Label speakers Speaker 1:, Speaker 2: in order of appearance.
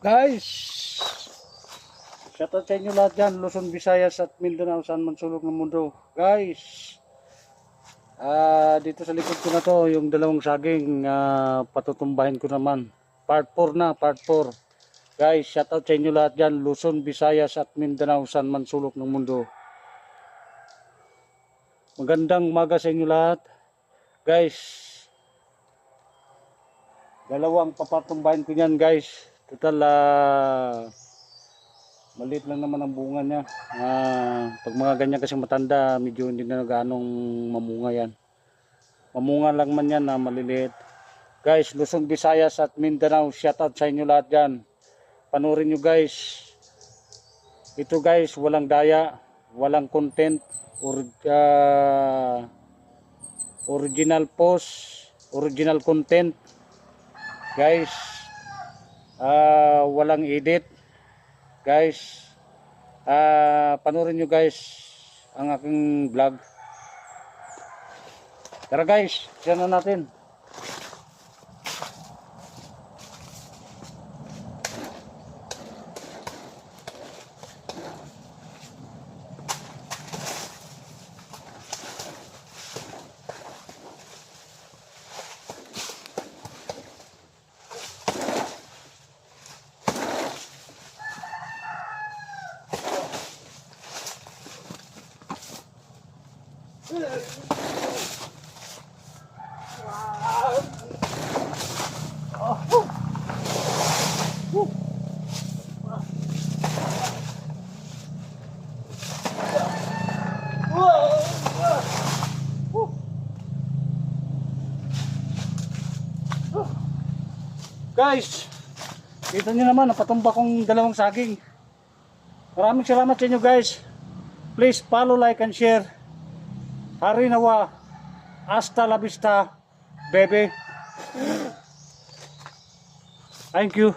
Speaker 1: Guys, shoutout sa inyo lahat dyan, Luzon, Visayas at Mindanao, saan man sulok ng mundo. Guys, dito sa likod ko na to, yung dalawang saging, patutumbahin ko naman. Part 4 na, part 4. Guys, shoutout sa inyo lahat dyan, Luzon, Visayas at Mindanao, saan man sulok ng mundo. Magandang umaga sa inyo lahat. Guys, dalawang papatumbahin ko yan guys. Total, maliit lang naman ang bunga niya. Pag mga ganyan kasi matanda, medyo hindi na ganong mamunga yan. Mamunga lang man yan na maliliit. Guys, Luzon, Visayas at Mindanao, shoutout sa inyo lahat dyan. Panoorin nyo guys. Ito guys, walang daya, walang content, original post, original content. Guys, walang edit. Guys, panoorin nyo guys ang aking vlog. Tara guys, siya na natin. Guys, kita nyo naman, napatumba kong dalawang saging. Maraming salamat sa inyo guys. Please follow, like, and share. Hari nawa. Hasta la vista, baby. Thank you.